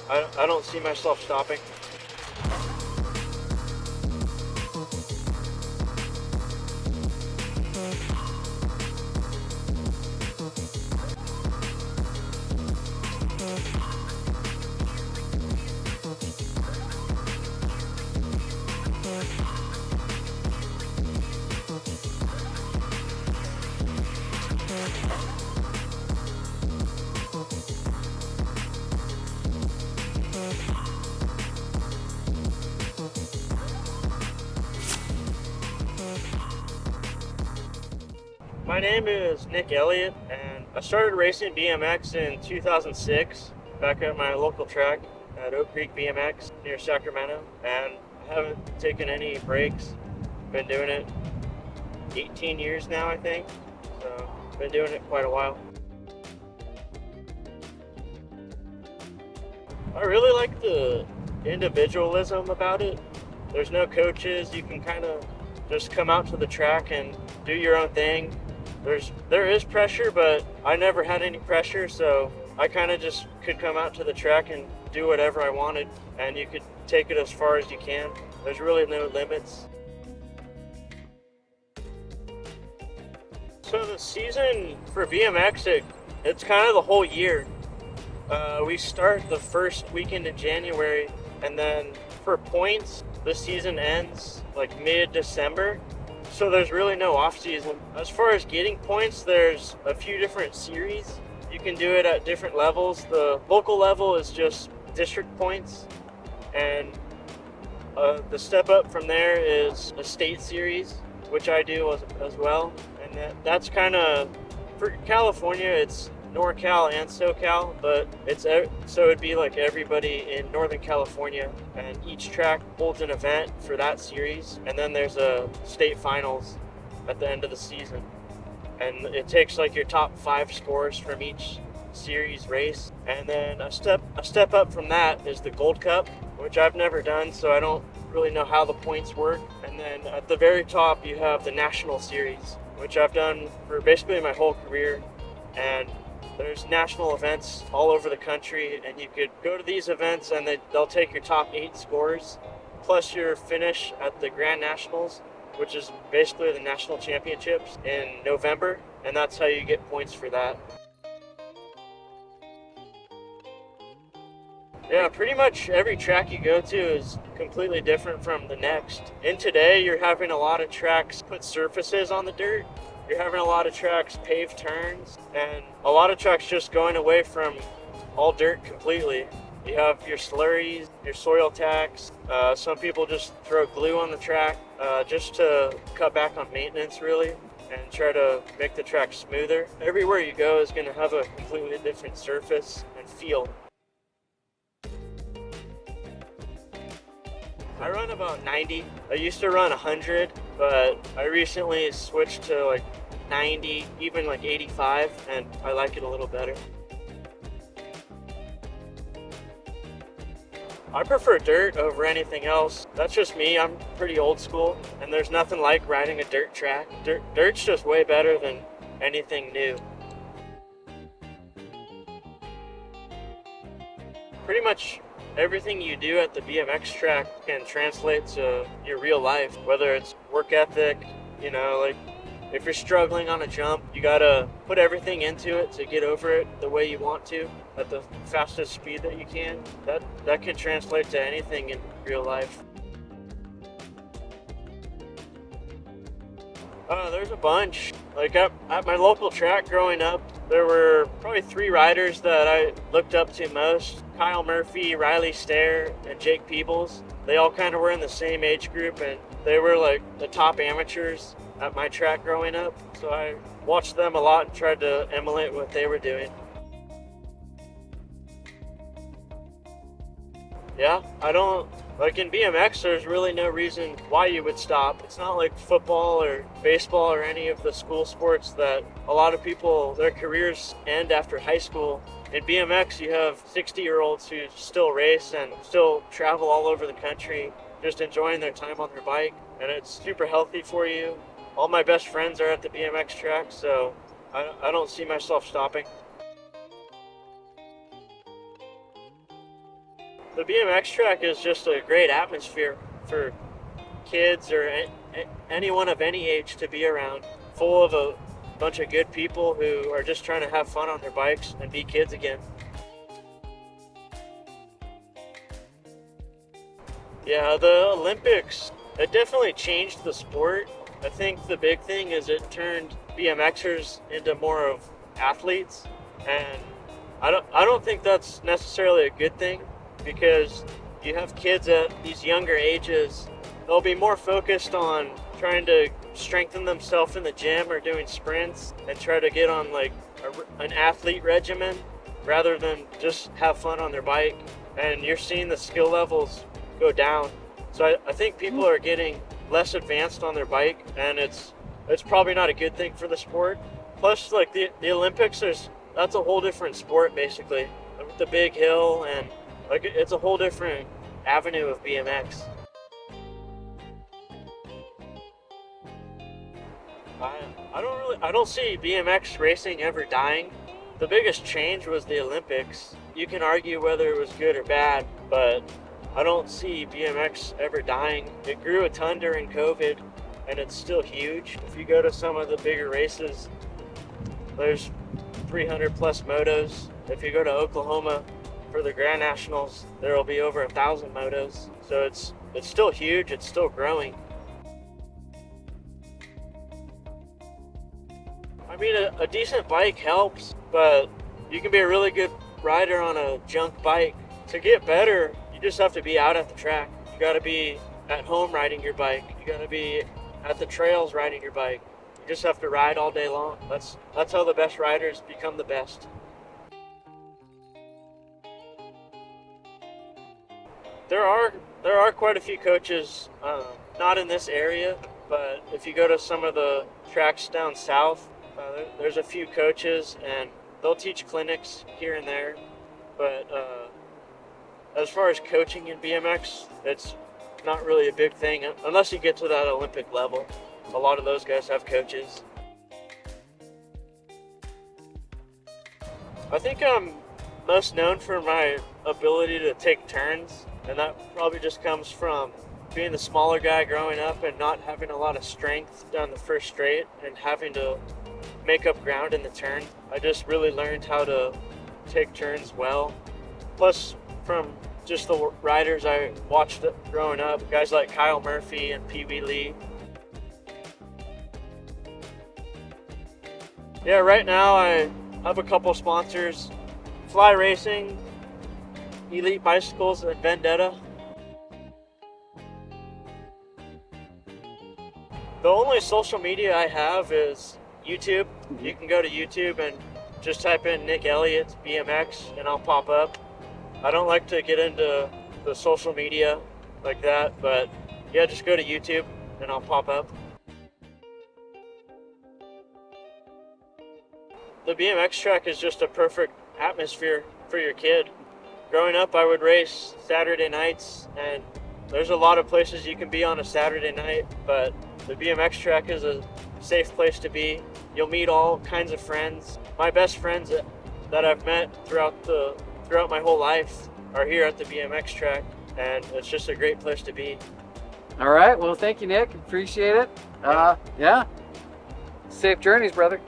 I don't see myself stopping. My name is Nick Elliot, and I started racing BMX in 2006 back at my local track at Oak Creek BMX near Sacramento, and I haven't taken any breaks. Been doing it 18 years now, I think, so been doing it quite a while. I really like the individualism about it. There's no coaches. You can kind of just come out to the track and do your own thing. There is pressure, but I never had any pressure, so I kind of just could come out to the track and do whatever I wanted, and you could take it as far as you can. There's really no limits. So the season for BMX, it's kind of the whole year. We start the first weekend in January, and then for points, the season ends like mid-December. So there's really no off season. As far as getting points, there's a few different series. You can do it at different levels. The local level is just district points, and the step up from there is a state series, which I do as well. And that's kind of, for California, it's NorCal and SoCal, but so it'd be like everybody in Northern California, and each track holds an event for that series, and then there's a state finals at the end of the season, and it takes like your top 5 scores from each series race, and then a step up from that is the Gold Cup, which I've never done, so I don't really know how the points work. And then at the very top you have the National Series, which I've done for basically my whole career, and there's national events all over the country, and you could go to these events and they'll take your top 8 scores plus your finish at the Grand Nationals, which is basically the national championships in November, and that's how you get points for that. Yeah, pretty much every track you go to is completely different from the next. In today, you're having a lot of tracks put surfaces on the dirt. You're having a lot of tracks pave turns, and a lot of tracks just going away from all dirt completely. You have your slurries, your soil tacks. Some people just throw glue on the track just to cut back on maintenance, really, and try to make the track smoother. Everywhere you go is going to have a completely different surface and feel. I run about 90. I used to run 100, but I recently switched to like 90, even like 85, and I like it a little better. I prefer dirt over anything else. That's just me. I'm pretty old school, and there's nothing like riding a dirt track. Dirt's just way better than anything new. Pretty much everything you do at the BMX track can translate to your real life, whether it's work ethic, like if you're struggling on a jump, you gotta put everything into it to get over it the way you want to at the fastest speed that you can. That can translate to anything in real life. There's a bunch. Like at my local track growing up, there were probably 3 riders that I looked up to most. Kyle Murphy, Riley Stair, and Jake Peebles. They all kind of were in the same age group, and they were like the top amateurs at my track growing up. So I watched them a lot and tried to emulate what they were doing. Yeah, like in BMX, there's really no reason why you would stop. It's not like football or baseball or any of the school sports that a lot of people, their careers end after high school. In BMX, you have 60-year-olds who still race and still travel all over the country, just enjoying their time on their bike, and it's super healthy for you. All my best friends are at the BMX track, so I don't see myself stopping. The BMX track is just a great atmosphere for kids or anyone of any age to be around, full of a bunch of good people who are just trying to have fun on their bikes and be kids again. Yeah, the Olympics, it definitely changed the sport. I think the big thing is it turned BMXers into more of athletes, and I don't think that's necessarily a good thing, because you have kids at these younger ages, they'll be more focused on trying to strengthen themselves in the gym or doing sprints and try to get on like an athlete regimen rather than just have fun on their bike. And you're seeing the skill levels go down. So I think people are getting less advanced on their bike, and it's probably not a good thing for the sport. Plus, like the Olympics, that's a whole different sport basically, with the big hill, and like it's a whole different avenue of BMX. I don't see BMX racing ever dying. The biggest change was the Olympics. You can argue whether it was good or bad, but I don't see BMX ever dying. It grew a ton during COVID, and it's still huge. If you go to some of the bigger races, there's 300 plus motos. If you go to Oklahoma for the Grand Nationals, there will be over 1,000 motos. So it's still huge, it's still growing. I mean, a decent bike helps, but you can be a really good rider on a junk bike. To get better, you just have to be out at the track. You gotta be at home riding your bike. You gotta be at the trails riding your bike. You just have to ride all day long. That's how the best riders become the best. There are quite a few coaches, not in this area, but if you go to some of the tracks down south, there's a few coaches, and they'll teach clinics here and there. But as far as coaching in BMX, it's not really a big thing unless you get to that Olympic level. A lot of those guys have coaches. I think I'm most known for my ability to take turns, and that probably just comes from being the smaller guy growing up and not having a lot of strength down the first straight and having to make up ground in the turn. I just really learned how to take turns well. Plus, from just the riders I watched growing up, guys like Kyle Murphy and Pee Wee Lee. Yeah, right now I have a couple sponsors: Fly Racing, Elite Bicycles, and Vendetta. The only social media I have is YouTube. You can go to YouTube and just type in Nick Elliott BMX and I'll pop up. I don't like to get into the social media like that, but yeah, just go to YouTube and I'll pop up. The BMX track is just a perfect atmosphere for your kid. Growing up, I would race Saturday nights, and there's a lot of places you can be on a Saturday night, but the BMX track is a safe place to be. You'll meet all kinds of friends. My best friends that I've met throughout my whole life are here at the BMX track, and it's just a great place to be. All right, well, thank you, Nick. Appreciate it. Yeah. Safe journeys, brother.